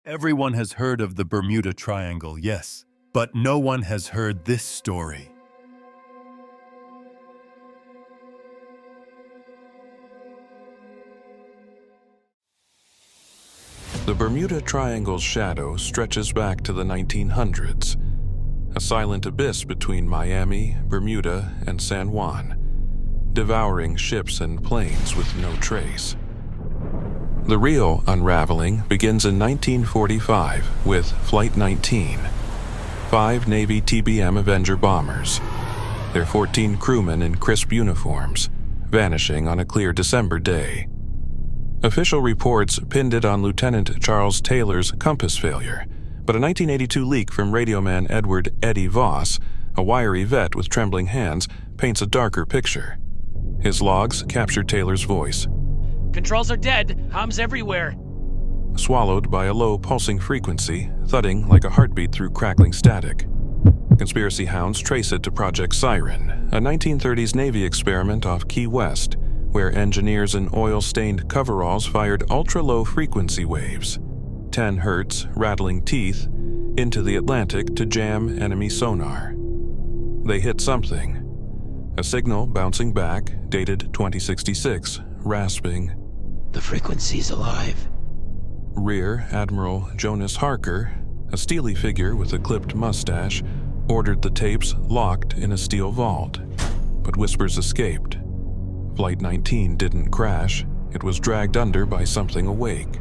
Everyone has heard of the Bermuda Triangle, yes, but no one has heard this story. The Bermuda Triangle's shadow stretches back to the 1900s, a silent abyss between Miami, Bermuda, and San Juan, devouring ships and planes with no trace. The real unraveling begins in 1945 with Flight 19, 5 Navy TBM Avenger bombers, their 14 crewmen in crisp uniforms, vanishing on a clear December day. Official reports pinned it on Lieutenant Charles Taylor's compass failure, but a 1982 leak from radioman Eddie Voss, a wiry vet with trembling hands, paints a darker picture. His logs capture Taylor's voice. Controls are dead. Hums everywhere. Swallowed by a low pulsing frequency, thudding like a heartbeat through crackling static. Conspiracy hounds trace it to Project Siren, a 1930s Navy experiment off Key West, where engineers in oil-stained coveralls fired ultra-low frequency waves, 10 hertz, rattling teeth, into the Atlantic to jam enemy sonar. They hit something. A signal bouncing back, dated 2066, rasping. The frequency's alive. Rear Admiral Jonas Harker, a steely figure with a clipped mustache, ordered the tapes locked in a steel vault, but whispers escaped. Flight 19 didn't crash, it was dragged under by something awake.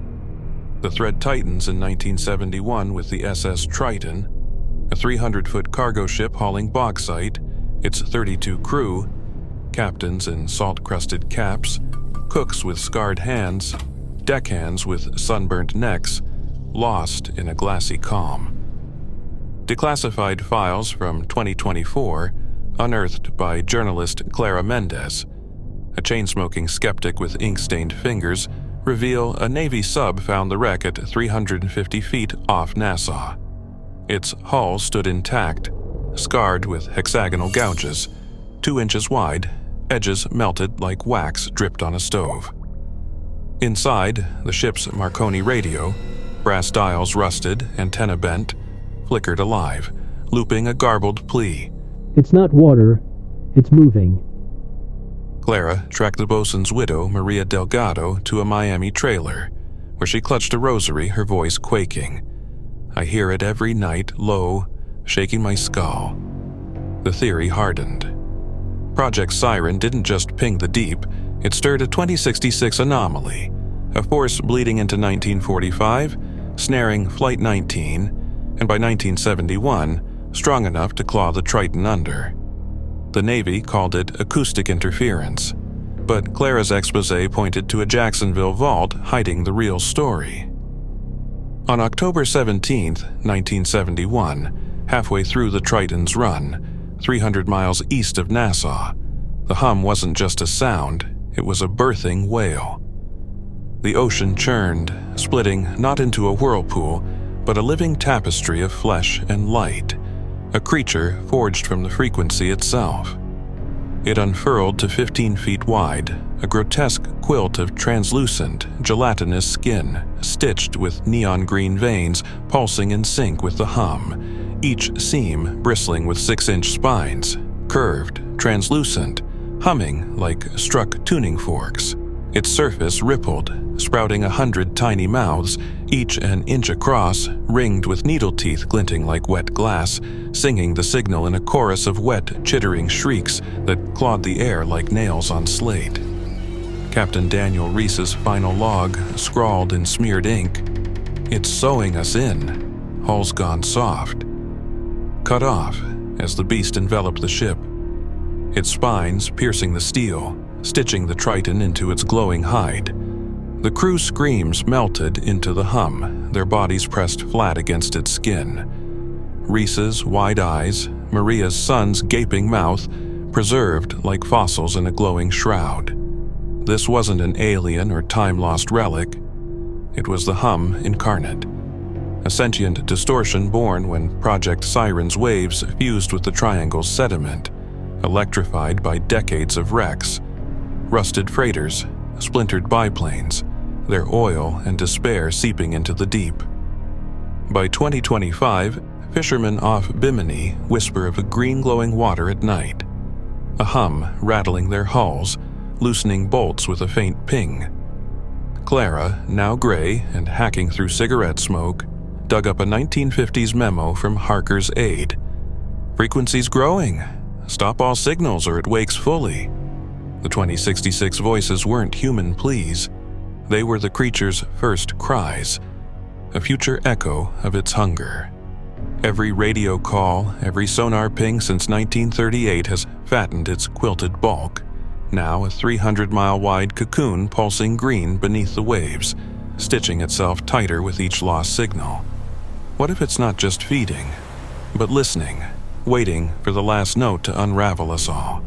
The thread tightens in 1971 with the SS Triton, a 300-foot cargo ship hauling bauxite, its 32 crew, captains in salt-crusted caps, cooks with scarred hands, deckhands with sunburnt necks, lost in a glassy calm. Declassified files from 2024, unearthed by journalist Clara Mendez, a chain-smoking skeptic with ink-stained fingers, reveal a Navy sub found the wreck at 350 feet off Nassau. Its hull stood intact, scarred with hexagonal gouges, 2 inches wide, edges melted like wax dripped on a stove. Inside, the ship's Marconi radio, brass dials rusted, antenna bent, flickered alive, looping a garbled plea. It's not water, it's moving. Clara tracked the bosun's widow, Maria Delgado, to a Miami trailer, where she clutched a rosary, her voice quaking. I hear it every night, low, shaking my skull. The theory hardened. Project Siren didn't just ping the deep, it stirred a 2066 anomaly, a force bleeding into 1945, snaring Flight 19, and by 1971, strong enough to claw the Triton under. The Navy called it acoustic interference, but Clara's exposé pointed to a Jacksonville vault hiding the real story. On October 17, 1971, halfway through the Triton's run, 300 miles east of Nassau, the hum wasn't just a sound, it was a birthing wail. The ocean churned, splitting not into a whirlpool, but a living tapestry of flesh and light, a creature forged from the frequency itself. It unfurled to 15 feet wide, a grotesque quilt of translucent, gelatinous skin, stitched with neon green veins pulsing in sync with the hum, each seam bristling with 6-inch spines, curved, translucent, humming like struck tuning forks. Its surface rippled, sprouting 100 tiny mouths, each an inch across, ringed with needle teeth glinting like wet glass, singing the signal in a chorus of wet, chittering shrieks that clawed the air like nails on slate. Captain Daniel Reese's final log, scrawled in smeared ink, "It's sewing us in. Hull's gone soft." Cut off as the beast enveloped the ship, its spines piercing the steel, stitching the Triton into its glowing hide. The crew's screams melted into the hum, their bodies pressed flat against its skin. Reese's wide eyes, Maria's son's gaping mouth, preserved like fossils in a glowing shroud. This wasn't an alien or time-lost relic. It was the hum incarnate, a sentient distortion born when Project Siren's waves fused with the Triangle's sediment, electrified by decades of wrecks, rusted freighters, splintered biplanes, their oil and despair seeping into the deep. By 2025, fishermen off Bimini whisper of a green glowing water at night, a hum rattling their hulls, loosening bolts with a faint ping. Clara, now gray and hacking through cigarette smoke, dug up a 1950s memo from Harker's aide. Frequency's growing. Stop all signals or it wakes fully. The 2066 voices weren't human pleas. They were the creature's first cries, a future echo of its hunger. Every radio call, every sonar ping since 1938 has fattened its quilted bulk. Now a 300-mile-wide cocoon pulsing green beneath the waves, stitching itself tighter with each lost signal. What if it's not just feeding, but listening, waiting for the last note to unravel us all?